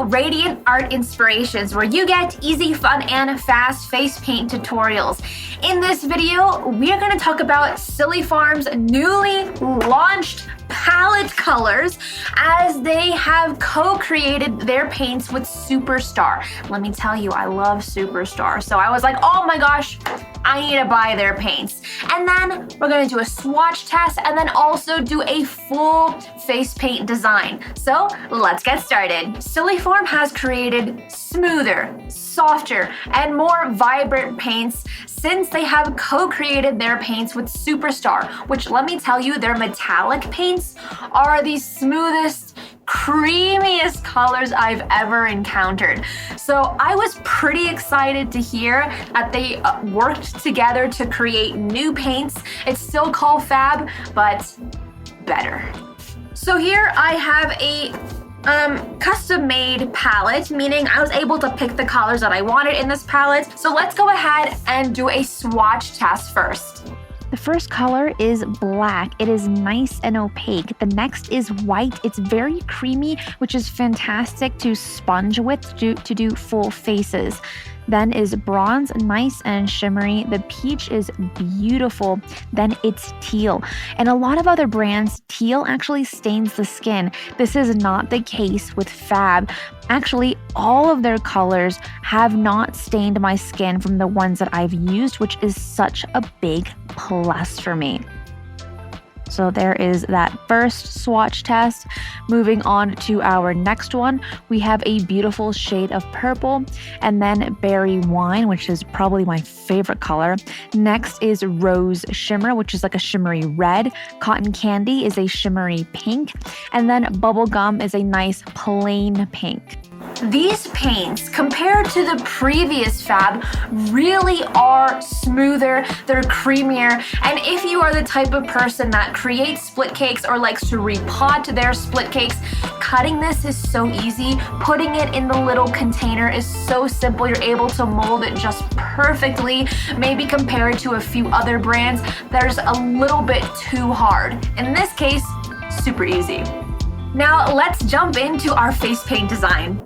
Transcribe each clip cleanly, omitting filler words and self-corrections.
Radiant Art Inspirations, where you get easy, fun, and fast face paint tutorials. In this video, we are going to talk about Silly Farm's newly launched palette colors as they have co-created their paints with Superstar. Let me tell you, I love Superstar. So I was like, oh my gosh, I need to buy their paints. And then we're going to do a swatch test and then also do a full face paint design. So let's get started. Silly Farm has created smoother, softer, and more vibrant paints since they have co-created their paints with Superstar, which, let me tell you, their metallic paints are the smoothest, creamiest colors I've ever encountered. So I was pretty excited to hear that they worked together to create new paints. It's still called Fab, but better. So here I have a custom-made palette, meaning I was able to pick the colors that I wanted in this palette. So let's go ahead and do a swatch test first. The first color is black. It is nice and opaque. The next is white. It's very creamy, which is fantastic to sponge with to do full faces. Then is bronze, nice and shimmery. The peach is beautiful. Then it's teal. And a lot of other brands, teal actually stains the skin. This is not the case with Fab. Actually, all of their colors have not stained my skin from the ones that I've used, which is such a big plus for me. So there is that first swatch test. Moving on to our next one, we have a beautiful shade of purple and then berry wine, which is probably my favorite color. Next is rose shimmer, which is like a shimmery red. Cotton candy is a shimmery pink. And then bubblegum is a nice plain pink. These paints, compared to the previous Fab, really are smoother, they're creamier, and if you are the type of person that creates split cakes or likes to repot their split cakes, cutting this is so easy. Putting it in the little container is so simple. You're able to mold it just perfectly. Maybe compared to a few other brands, there's a little bit too hard. In this case, super easy. Now let's jump into our face paint design.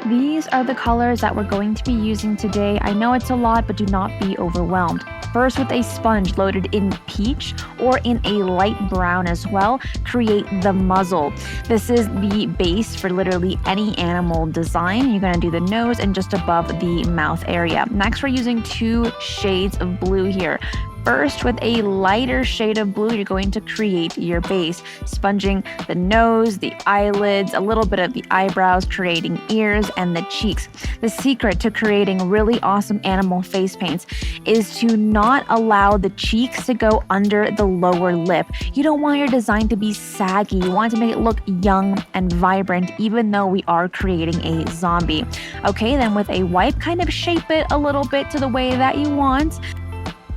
These are the colors that we're going to be using today. I know it's a lot, but do not be overwhelmed. First, with a sponge loaded in peach or in a light brown as well, create the muzzle. This is the base for literally any animal design. You're going to do the nose and just above the mouth area. Next, we're using 2 shades of blue here. First, with a lighter shade of blue, you're going to create your base, sponging the nose, the eyelids, a little bit of the eyebrows, creating ears and the cheeks. The secret to creating really awesome animal face paints is to not allow the cheeks to go under the lower lip. You don't want your design to be saggy. You want to make it look young and vibrant, even though we are creating a zombie. Okay, then with a wipe, kind of shape it a little bit to the way that you want.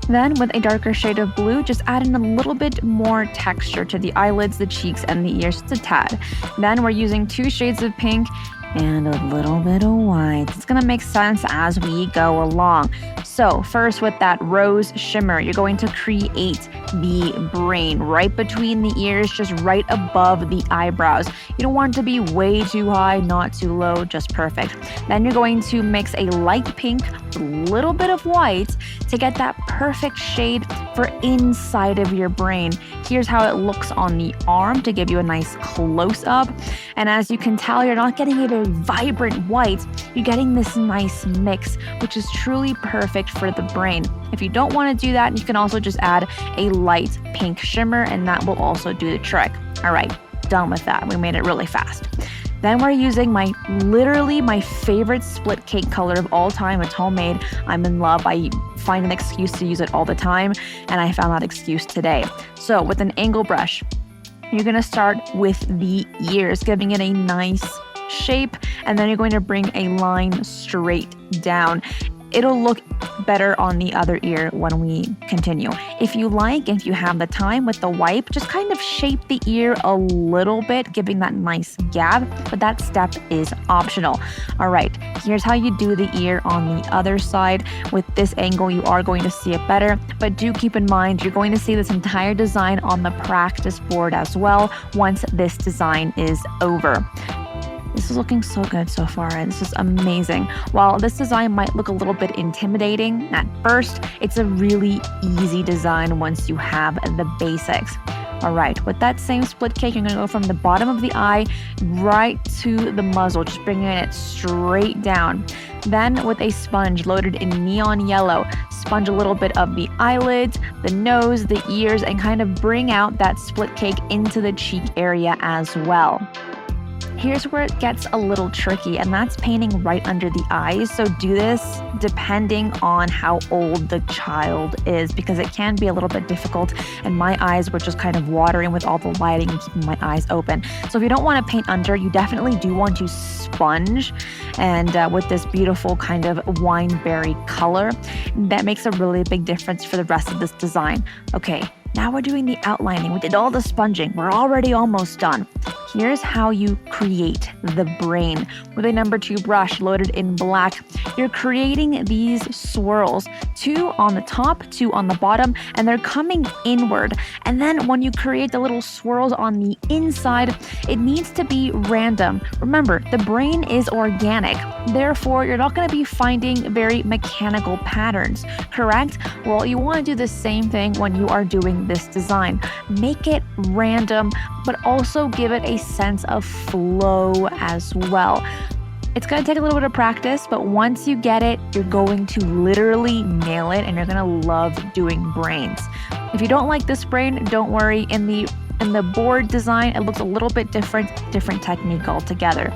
Then with a darker shade of blue, just add in a little bit more texture to the eyelids, the cheeks, and the ears, just a tad. Then we're using 2 shades of pink and a little bit of white. It's gonna make sense as we go along. So first, with that rose shimmer, you're going to create the brain right between the ears, just right above the eyebrows. You don't want it to be way too high, not too low, just perfect. Then you're going to mix a light pink with a little bit of white to get that perfect shade for inside of your brain. Here's how it looks on the arm to give you a nice close-up. And as you can tell, you're not getting a very vibrant white, you're getting this nice mix, which is truly perfect for the brain. If you don't want to do that, you can also just add a light pink shimmer and that will also do the trick. All right, done with that. We made it really fast. Then we're using literally my favorite split cake color of all time. It's homemade. I'm in love. I find an excuse to use it all the time, and I found that excuse today. So with an angle brush, you're going to start with the ears, giving it a nice shape, and then you're going to bring a line straight down. It'll look better on the other ear when we continue. If you like, if you have the time with the wipe, just kind of shape the ear a little bit, giving that nice gap, but that step is optional. All right, here's how you do the ear on the other side. With this angle, you are going to see it better, but do keep in mind, you're going to see this entire design on the practice board as well once this design is over. This is looking so good so far, and this is amazing. While this design might look a little bit intimidating at first, it's a really easy design once you have the basics. All right, with that same split cake, you're gonna go from the bottom of the eye right to the muzzle, just bringing it straight down. Then with a sponge loaded in neon yellow, sponge a little bit of the eyelids, the nose, the ears, and kind of bring out that split cake into the cheek area as well. Here's where it gets a little tricky, and that's painting right under the eyes. So do this depending on how old the child is, because it can be a little bit difficult, and my eyes were just kind of watering with all the lighting and keeping my eyes open. So if you don't want to paint under, you definitely do want to sponge, and with this beautiful kind of wineberry color, that makes a really big difference for the rest of this design. Okay, now we're doing the outlining. We did all the sponging. We're already almost done. Here's how you create the brain. With a number 2 brush loaded in black, you're creating these swirls, 2 on the top, 2 on the bottom, and they're coming inward. And then when you create the little swirls on the inside, it needs to be random. Remember, the brain is organic. Therefore, you're not going to be finding very mechanical patterns, correct? Well, you want to do the same thing when you are doing this design. Make it random, but also give it a sense of flow as well. It's going to take a little bit of practice, but once you get it, you're going to literally nail it, and you're going to love doing brains. If you don't like this brain, don't worry. In the board design, it looks a little bit different technique altogether.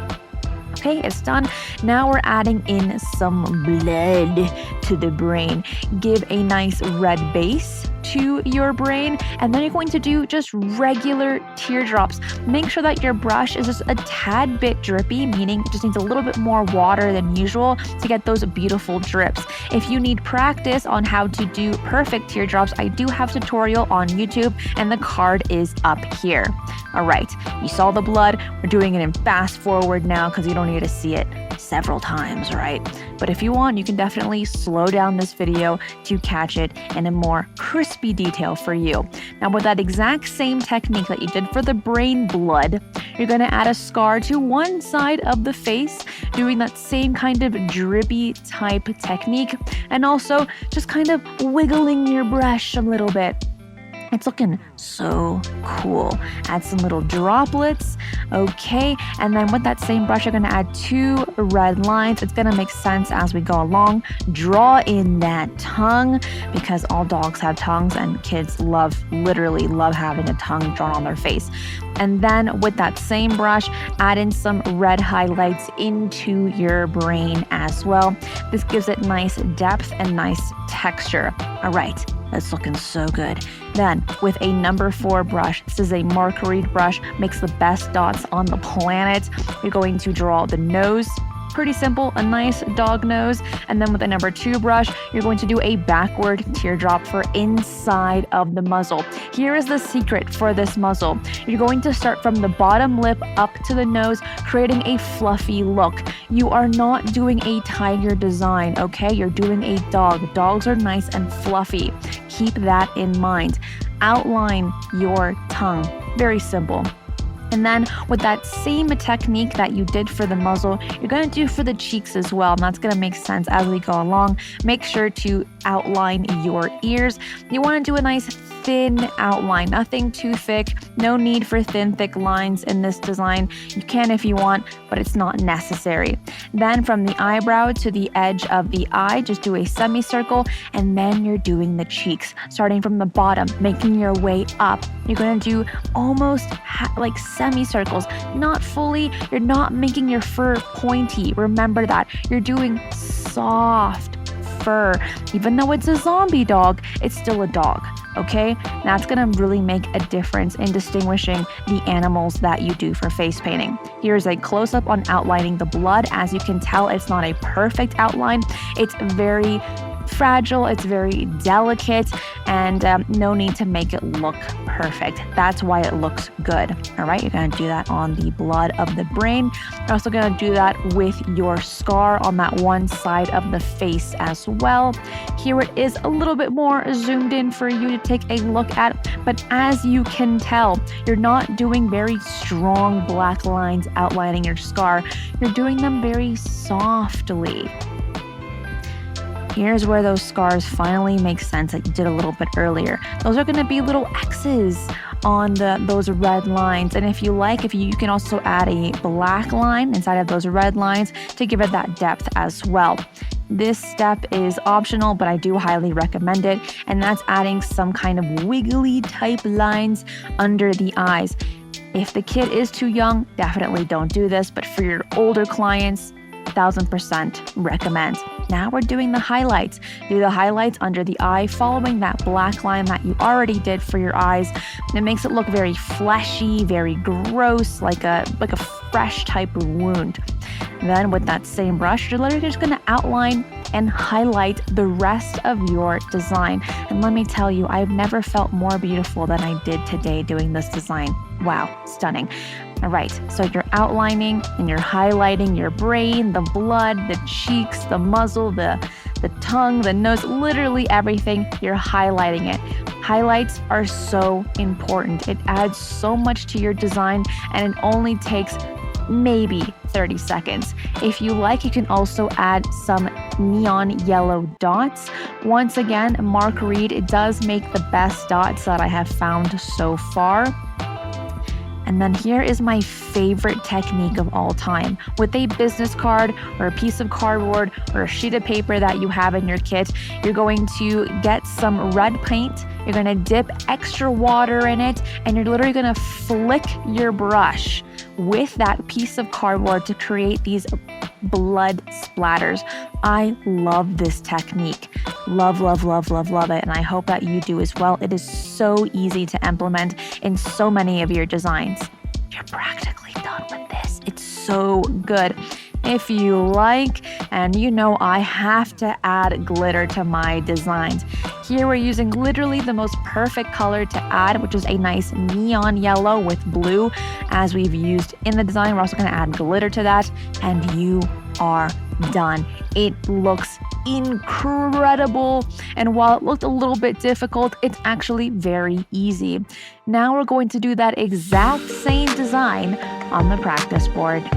Okay, it's done. Now we're adding in some blood to the brain. Give a nice red base to your brain, and then you're going to do just regular teardrops. Make sure that your brush is just a tad bit drippy, meaning it just needs a little bit more water than usual to get those beautiful drips. If you need practice on how to do perfect teardrops, I do have a tutorial on YouTube, and the card is up here. All right, you saw the blood. We're doing it in fast forward now because you don't need to see it several times, right? But if you want, you can definitely slow down this video to catch it in a more crispy detail for you. Now, with that exact same technique that you did for the brain blood, you're going to add a scar to one side of the face, doing that same kind of drippy type technique, and also just kind of wiggling your brush a little bit. It's looking so cool. Add some little droplets. Okay, and then with that same brush, you're gonna add 2 red lines. It's gonna make sense as we go along. Draw in that tongue, because all dogs have tongues, and kids literally love having a tongue drawn on their face. And then with that same brush, add in some red highlights into your brain as well. This gives it nice depth and nice texture. All right, that's looking so good. Then with a number 4 brush, this is a marguerite brush, makes the best dots on the planet. You're going to draw the nose. Pretty simple, a nice dog nose. And then with a number 2 brush, you're going to do a backward teardrop for inside of the muzzle. Here is the secret for this muzzle. You're going to start from the bottom lip up to the nose, creating a fluffy look. You are not doing a tiger design, okay? You're doing a dog. Dogs are nice and fluffy. Keep that in mind. Outline your tongue. Very simple. And then with that same technique that you did for the muzzle, you're going to do for the cheeks as well. And that's going to make sense as we go along. Make sure to outline your ears. You want to do a nice thin outline, nothing too thick. No need for thin, thick lines in this design. You can if you want, but it's not necessary. Then from the eyebrow to the edge of the eye, just do a semicircle, and then you're doing the cheeks, starting from the bottom, making your way up. You're going to do almost like semicircles, not fully. You're not making your fur pointy. Remember that. You're doing soft fur. Even though it's a zombie dog, it's still a dog, okay? That's gonna really make a difference in distinguishing the animals that you do for face painting. Here's a close-up on outlining the blood. As you can tell, it's not a perfect outline. It's very fragile, it's very delicate, and no need to make it look perfect. That's why it looks good. All right, you're gonna do that on the blood of the brain. You're also gonna do that with your scar on that one side of the face as well. Here it is a little bit more zoomed in for you to take a look at, but as you can tell, you're not doing very strong black lines outlining your scar. You're doing them very softly. Here's where those scars finally make sense that you did a little bit earlier. Those are going to be little X's on those red lines. And if you can also add a black line inside of those red lines to give it that depth as well. This step is optional, but I do highly recommend it. And that's adding some kind of wiggly type lines under the eyes. If the kid is too young, definitely don't do this. But for your older clients, 1000% recommend. Now we're doing the highlights. Do the highlights under the eye, following that black line that you already did for your eyes. It makes it look very fleshy, very gross, like a fresh type of wound. Then with that same brush, you're literally just gonna outline and highlight the rest of your design. And let me tell you, I've never felt more beautiful than I did today doing this design. Wow, stunning. All right, so you're outlining and you're highlighting your brain, the blood, the cheeks, the muzzle, the tongue, the nose, literally everything, you're highlighting it. Highlights are so important. It adds so much to your design, and it only takes maybe 30 seconds. If you like, you can also add some neon yellow dots. Once again, Mark Reed does make the best dots that I have found so far. And then here is my favorite technique of all time. With a business card or a piece of cardboard or a sheet of paper that you have in your kit, you're going to get some red paint. You're going to dip extra water in it, and you're literally going to flick your brush with that piece of cardboard to create these blood splatters. I love this technique. Love, love, love, love, love it. And I hope that you do as well. It is so easy to implement in so many of your designs. You're practically done with this. It's so good. If you like, and you know I have to add glitter to my designs. Here we're using literally the most perfect color to add, which is a nice neon yellow with blue. As we've used in the design, we're also going to add glitter to that, and you are done. It looks incredible, and while it looked a little bit difficult, it's actually very easy. Now we're going to do that exact same design on the practice board.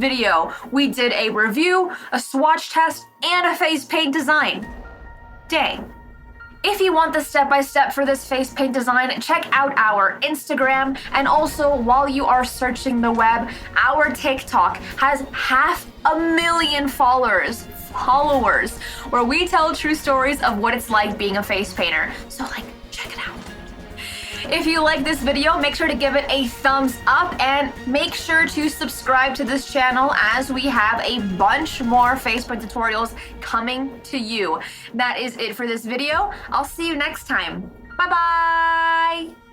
video, we did a review, a swatch test, and a face paint design. Dang. If you want the step-by-step for this face paint design, check out our Instagram, and also while you are searching the web, our TikTok has 500,000 followers, where we tell true stories of what it's like being a face painter. So check it out. If you like this video, make sure to give it a thumbs up and make sure to subscribe to this channel as we have a bunch more face paint tutorials coming to you. That is it for this video. I'll see you next time. Bye-bye!